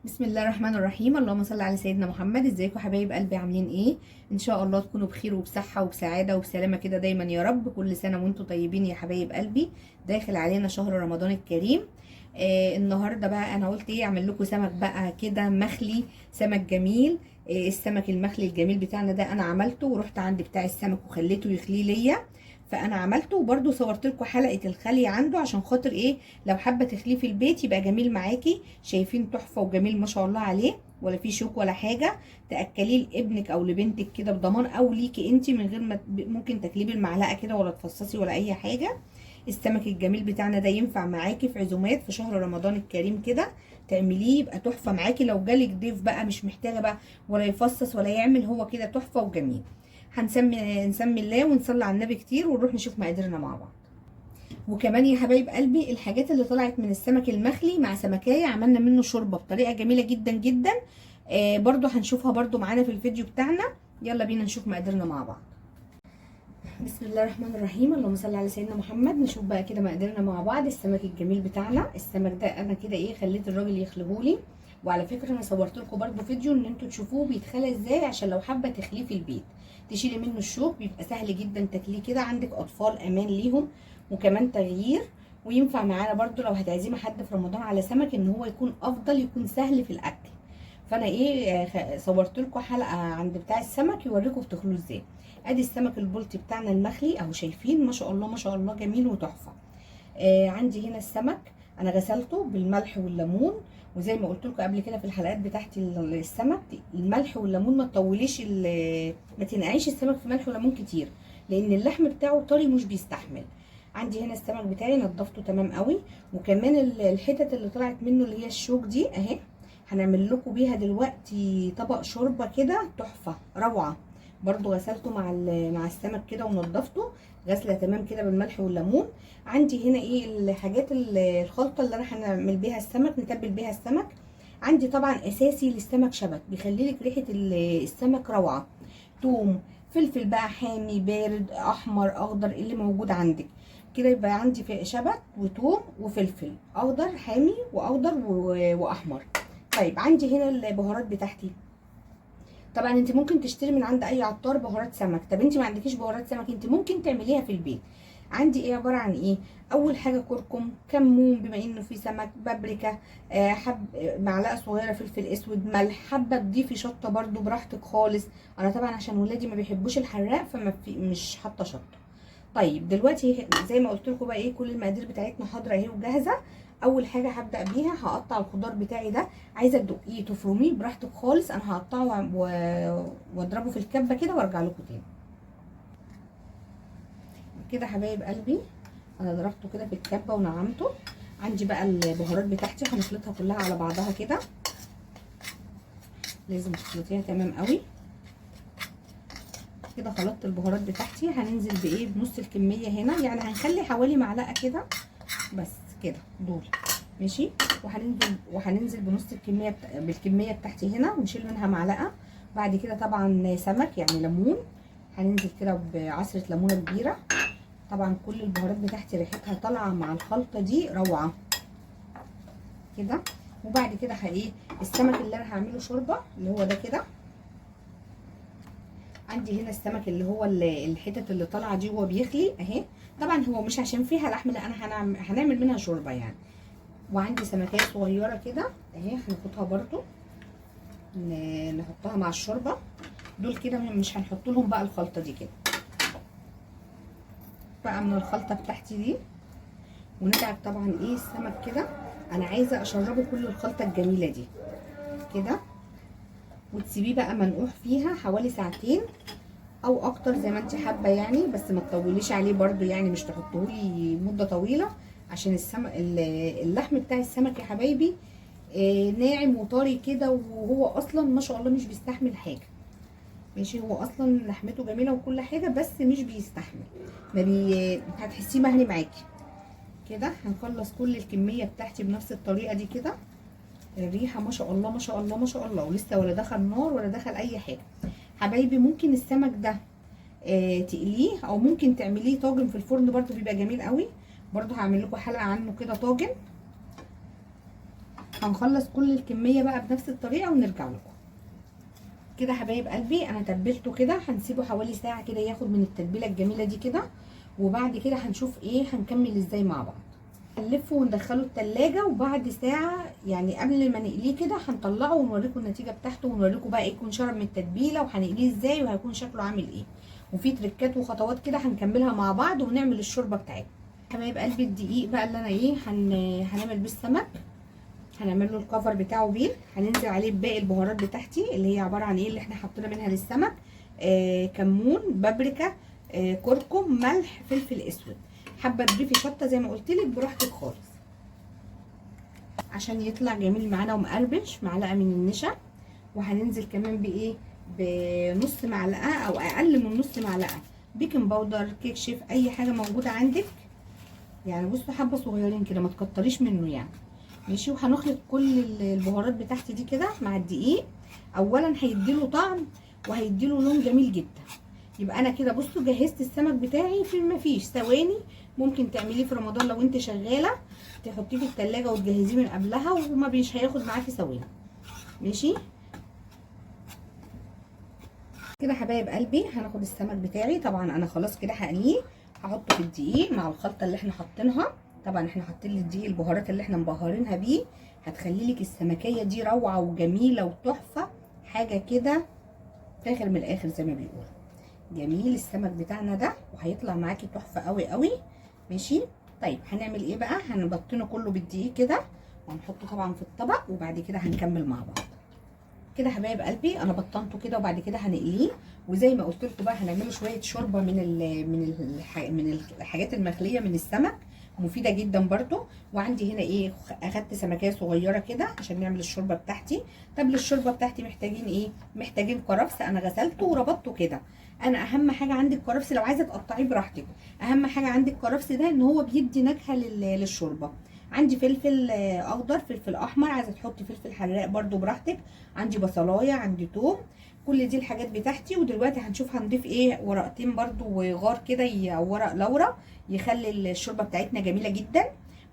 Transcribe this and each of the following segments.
بسم الله الرحمن الرحيم. اللهم صل على سيدنا محمد. ازيكم حبايب قلبي؟ عاملين ايه؟ ان شاء الله تكونوا بخير وبصحه وبسعاده وبسلامه كده دايما يا رب. كل سنه وانتم طيبين يا حبايب قلبي. داخل علينا شهر رمضان الكريم. النهارده بقى انا قلت ايه اعمل لكم سمك بقى كده مخلي، سمك جميل. السمك المخلي الجميل بتاعنا ده انا عملته ورحت عند بتاع السمك وخليته يخليه ليا. فانا عملته وبرده صورت لكم حلقه الخلي عنده عشان خاطر ايه، لو حابه تخليه في البيت يبقى جميل معاكي. شايفين تحفه وجميل ما شاء الله عليه، ولا فيه شوك ولا حاجه. تاكليه لابنك او لبنتك كده بضمان، او ليكي انت من غير ما ممكن تاكليه بالمعلقه كده ولا تفصصي ولا اي حاجه. السمك الجميل بتاعنا ده ينفع معاكي في عزومات في شهر رمضان الكريم كده. تعمليه يبقى تحفه معاكي. لو جالك ضيف بقى مش محتاجه بقى ولا يفصص ولا يعمل، هو كده تحفه وجميل. نسمي الله ونصلي على النبي كتير ونروح نشوف مقاديرنا مع بعض. وكمان يا حبايب قلبي الحاجات اللي طلعت من السمك المخلي مع سمكية عملنا منه شوربة بطريقة جميلة جدا جدا. برضو هنشوفها برضو معانا في الفيديو بتاعنا. يلا بينا نشوف مقاديرنا مع بعض. بسم الله الرحمن الرحيم. اللهم صل على سيدنا محمد. نشوف بقى كده مقاديرنا مع بعض. السمك الجميل بتاعنا، السمك ده انا كده ايه خليت الراجل يخليهولي. وعلى فكره انا صورت لكم برده فيديو ان انتوا تشوفوه بيتخلى ازاي، عشان لو حابه تخليه في البيت تشيلي منه الشوك، بيبقى سهل جدا تاكليه كده. عندك اطفال امان ليهم وكمان تغيير. وينفع معانا برده لو هتعزمي حد في رمضان على سمك ان هو يكون افضل، يكون سهل في الاكل. فانا ايه صورت لكم حلقه عند بتاع السمك يوريكم بتخلوه ازاي. ادي السمك البلطي بتاعنا المخلي اهو، شايفين ما شاء الله ما شاء الله جميل وتحفه. عندي هنا السمك انا غسلته بالملح والليمون. وزي ما قلت لكم قبل كده في الحلقات بتاعت السمك، الملح والليمون ما تطوليش ما تنقعيش السمك في ملح وليمون كتير، لان اللحم بتاعه طري مش بيستحمل. عندي هنا السمك بتاعي نضفته تمام قوي. وكمان الحتت اللي طلعت منه اللي هي الشوك دي اهي، هنعمل لكم بيها دلوقتي طبق شوربه كده تحفه روعه. برضو غسلته مع السمك كده ونضفته غسله تمام كده بالملح والليمون. عندي هنا ايه الحاجات الخلطه اللي انا هنعمل بيها السمك، نتبل بيها السمك. عندي طبعا اساسي للسمك شبت بيخلي لك ريحه السمك روعه. توم، فلفل بقى حامي بارد احمر اخضر اللي موجود عندك كده. يبقى عندي في شبت وتوم وفلفل اخضر حامي واخضر واحمر. طيب عندي هنا البهارات بتاعتي. طبعا انت ممكن تشتري من عند اي عطار بهارات سمك. طب انت ما عندكيش بهارات سمك، انت ممكن تعمليها في البيت. عندي ايه عباره عن ايه؟ اول حاجه كركم، كمون بما انه في سمك، بابريكا، معلقه صغيره فلفل اسود، ملح، حابه تضيفي شطه برده براحتك خالص. انا طبعا عشان ولادي ما بيحبوش الحراق مش حاطه شطه. طيب دلوقتي زي ما قلت لكم بقى ايه، كل المقادير بتاعتنا حاضره اهي وجاهزه. اول حاجه هبدا بيها هقطع الخضار بتاعي ده. عايزه تدقيه تفرميه براحتك خالص، انا هقطعه واضربه في الكبه كده وارجع لكم تاني. كده حبايب قلبي انا ضربته كده في الكبه ونعمته. عندي بقى البهارات بتاعتي هنخلطها كلها على بعضها كده. لازم تخلطيها تمام قوي كده. خلطت البهارات بتاعتي، هننزل بايه بنص الكميه هنا، يعني هنخلي حوالي معلقه كده بس كده دول ماشي. وهننزل بنص بالكميه بتاعتي هنا ونشيل منها معلقه. بعد كده طبعا سمك يعني ليمون، هننزل كده بعصره ليمونه كبيره. طبعا كل البهارات بتاعتي ريحتها طالعه مع الخلطه دي روعه كده. وبعد كده ايه السمك اللي انا هعمله شوربه اللي هو ده كده. عندي هنا السمك اللي هو الحتت اللي طالعه دي وهو بيخلي اهي. طبعا هو مش عشان فيها لحم، لا انا هنعمل منها شوربه يعني. وعندي سمكيه صغيره كده اهي هناخدها برضو نحطها مع الشوربه. دول كده مش هنحط لهم بقى الخلطه دي كده بقى من الخلطه بتاعتي دي. وندعك طبعا ايه السمك كده، انا عايزه اشربه كل الخلطه الجميله دي كده. وتسيبيه بقى منقوح فيها حوالي ساعتين او اكتر زي ما انت حابه يعني، بس ما تطوليش عليه برضو يعني، مش تحطهولي مده طويله عشان اللحم بتاع السمك يا حبايبي ناعم وطري كده، وهو اصلا ما شاء الله مش بيستحمل حاجه ماشي. هو اصلا لحمته جميله وكل حاجه بس مش بيستحمل، هتحسيه مهري معاكي كده. هنخلص كل الكميه بتاعتي بنفس الطريقه دي كده. الريحه ما شاء الله ما شاء الله ما شاء الله، ولسه ولا دخل نار ولا دخل اي حاجه. حبايبي ممكن السمك ده تقليه او ممكن تعمليه طاجن في الفرن برده بيبقى جميل قوي. برده هعمل لكم حلقه عنه كده طاجن. هنخلص كل الكميه بقى بنفس الطريقه ونرجع لكم. كده حبايب قلبي انا تبلته كده، هنسيبه حوالي ساعه كده ياخد من التتبيله الجميله دي كده، وبعد كده هنشوف ايه هنكمل ازاي مع بعض. هنلفه وندخله التلاجة، وبعد ساعه يعني قبل ما نقليه كده هنطلعه ونوريكم النتيجه بتاعته، ونوريكم بقى ايه يكون شرب من التتبيله وهنقليه ازاي وهيكون شكله عامل ايه، وفي تريكات وخطوات كده هنكملها مع بعض ونعمل الشوربه بتاعتنا. حبايب قلبي الدقيق بقى اللي انا ايه هنعمل بيه السمك، هنعمل له الكفر بتاعه بيه، هننزل عليه بباقي البهارات بتاعتي اللي هي عباره عن ايه اللي احنا حطينا منها للسمك، كمون، بابريكا، كركم، ملح، فلفل اسود، حابه تضيفي شطه زي ما قلت لك براحتك خالص عشان يطلع جميل معانا ومقربش. معلقه من النشا، وهننزل كمان بايه بنص معلقه او اقل من نص معلقه بيكنج باودر، كيك شيف، اي حاجه موجوده عندك يعني. بصوا حبه صغيرين كده ما تكتريش منه يعني، ماشي. وهنخلط كل البهارات بتاعتي دي كده مع الدقيق. اولا هيديله طعم وهيديله لون جميل جدا. يبقى انا كده بصوا جهزت السمك بتاعي في مفيش ثواني. ممكن تعمليه في رمضان لو انت شغاله، تحطيه في التلاجة وتجهزيه من قبلها وما مش هياخد معاكي ثواني، ماشي كده حبايب قلبي. هناخد السمك بتاعي، طبعا انا خلاص كده هقليه، هحطه في الدقيق مع الخلطه اللي احنا حاطينها. طبعا احنا حاطين للدقيق البهارات اللي احنا مبهرينها بيه، هتخلي لك السمكيه دي روعه وجميله وتحفه، حاجه كده فاخر من الاخر زي ما بيقولوا. جميل السمك بتاعنا ده وهيطلع معاكي تحفه قوي قوي، ماشي. طيب هنعمل ايه بقى؟ هنبطنه كله بالدقيق كده وهنحطه طبعا في الطبق، وبعد كده هنكمل مع بعض. كده حبايب قلبي انا بطنته كده، وبعد كده هنقليه، وزي ما قلت لكم بقى هنعمله شويه شوربه من الحاجات المخليه من السمك، مفيده جدا برضو. وعندي هنا ايه اخدت سمكيه صغيره كده عشان نعمل الشوربه بتاعتي. طب للشوربه بتاعتي محتاجين ايه؟ محتاجين كرفس، انا غسلته وربطته كده. انا اهم حاجه عندي الكرفس، لو عايزه تقطعيه براحتك، اهم حاجه عندي الكرفس ده ان هو بيدي نكهه للشوربه. عندي فلفل اخضر، فلفل احمر، عايزه تحطي فلفل حراق برضو براحتك، عندي بصلايه، عندي توم، كل دي الحاجات بتاعتي. ودلوقتي هنشوف هنضيف ايه، ورقتين برضو وغار كده او ورق لورا يخلي الشوربه بتاعتنا جميله جدا.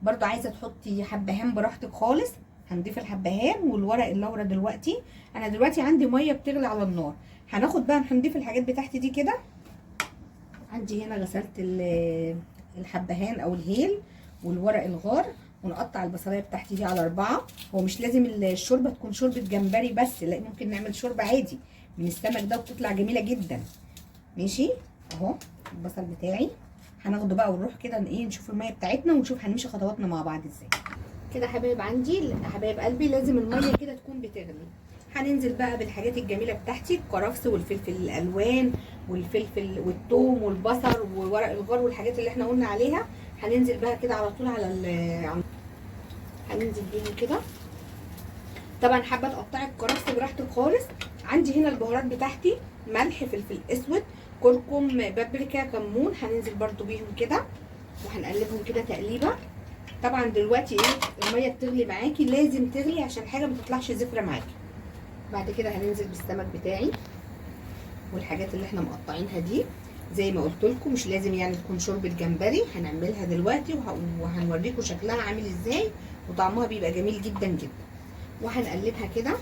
برضو عايزه تحطي حبهان براحتك خالص، هنضيف الحبهان والورق اللورا. دلوقتي انا دلوقتي عندي ميه بتغلي على النار، هناخد بقى هنضيف الحاجات بتاعتي دي كده. عندي هنا غسلت الحبهان او الهيل والورق الغار، ونقطع البصلايه بتاعتي دي على 4. هو مش لازم الشوربه تكون شوربه جمبري بس، لا ممكن نعمل شوربه عادي من السمك ده وبتطلع جميله جدا، ماشي. اهو البصل بتاعي هناخده بقى ونروح كده ايه نشوف الميه بتاعتنا ونشوف هنمشي خطواتنا مع بعض ازاي. كده حبايب عندي حبايب قلبي لازم الميه كده تكون بتغلي. هننزل بقى بالحاجات الجميله بتاعتي، الكرفس والفلفل الالوان والفلفل والثوم والبصل وورق الغار والحاجات اللي احنا قلنا عليها. هننزل بقى كده على طول على هننزل بيهم كده. طبعا حابه تقطعي الكرفس براحتك خالص. عندي هنا البهارات بتاعتي، ملح، فلفل اسود، كركم، بابريكا، كمون، هننزل برضو بيهم كده وهنقلبهم كده تقليبه. طبعا دلوقتي ايه الميه بتغلي معاكي، لازم تغلي عشان حاجه ما تطلعش زفره معاكي. بعد كده هننزل بالسمك بتاعي والحاجات اللي احنا مقطعينها دي. زي ما قلت لكم مش لازم يعني تكون شوربه جمبري، هنعملها دلوقتي وهنوريكم شكلها عامل ازاي، وطعمها بيبقى جميل جدا جدا. وهنقلبها كده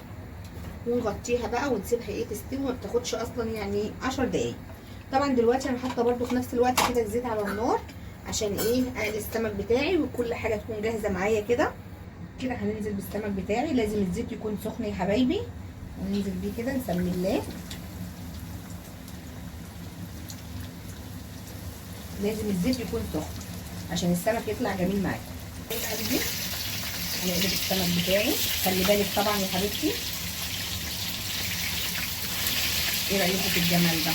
ونغطيها بقى ونسيبها ايه تستوي، ما بتاخدش اصلا يعني 10 دقايق. طبعا دلوقتي انا حاطه برده في نفس الوقت كده الزيت على النار عشان ايه اقلي السمك بتاعي وكل حاجه تكون جاهزه معايا كده. كده هننزل بالسمك بتاعي، لازم الزيت يكون سخن يا حبايبي، وننزل بيه كده نسمي الله. لازم الزيت يكون سخن عشان السمك يطلع جميل معاكي. قلبي هنقلب السمك بتاعي، خلي بالك طبعا يا حبيبتي. ايه رايكم في الجمال ده؟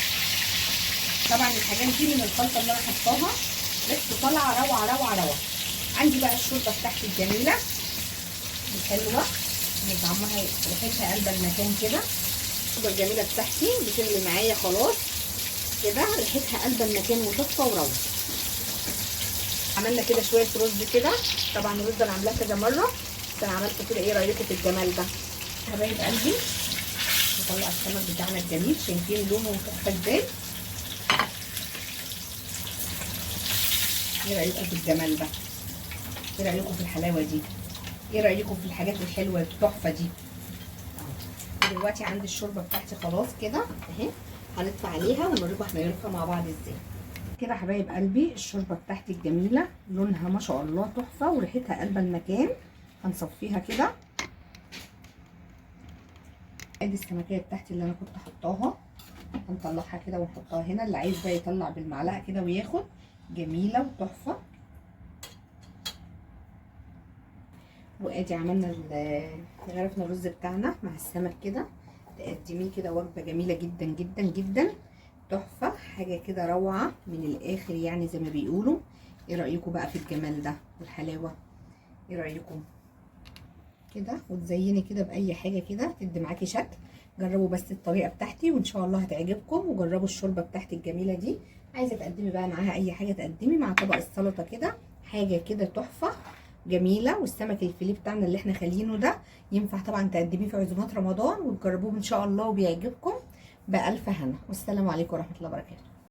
طبعا الحاجات دي من الخلطه اللي انا حطاها بس طالعه روعه روعه روعه. عندي بقى الشوربه بتاعتي الجميله الحلوه اللي طعمها ريحتها قلب المكان كده. الشوربه الجميله بتاعتي بتغلي معايا خلاص كده، ريحتها قلب المكان وتحفه وروعه. عملنا كده شويه رز كده، طبعا الرز انا عاملاه كذا مره بس انا عملته كده. ايه رايكم في الجمال ده حبايب قلبي؟ نطلع السمك بتاعنا الجميل، شايفين لونه تحفه ازاي؟ ايه رايكم في الجمال ده؟ ايه رايكم في الحلاوه دي؟ ايه رايكم في الحاجات الحلوه التحفه دي؟ دلوقتي عندي الشوربه بتاعتي خلاص كده اهي، هنطفي عليها ونوريكم احنا هنرفع مع بعض ازاي. كده يا حبايب قلبي الشوربه بتاعتي الجميله، لونها ما شاء الله تحفه وريحتها قلبه المكان. هنصفيها كده. ادي السمكيه بتاعتي اللي انا كنت حطاها، هنطلعها كده ونحطها هنا. اللي عايز بقى يطلع بالمعلقه كده وياخد، جميله وتحفه. وادي عملنا غرفنا الرز بتاعنا مع السمك كده، تقدميه كده وجبه جميله جدا جدا جدا، تحفه، حاجه كده روعه من الاخر يعني زي ما بيقولوا. ايه رايكم بقى في الجمال ده والحلاوه؟ ايه رايكم كده؟ وتزيني كده باي حاجه كده تدي معاكي شكل. جربوا بس الطريقه بتاعتي وان شاء الله هتعجبكم، وجربوا الشوربه بتاعتي الجميله دي. عايزه تقدمي بقى معاها اي حاجه تقدمي مع طبق السلطه كده، حاجه كده تحفه جميله. والسمك الفيليه بتاعنا اللي احنا خالينه ده ينفع طبعا تقدميه في عزومات رمضان، وتجربوه ان شاء الله وبيعجبكم. بألف هنا، والسلام عليكم ورحمه الله وبركاته.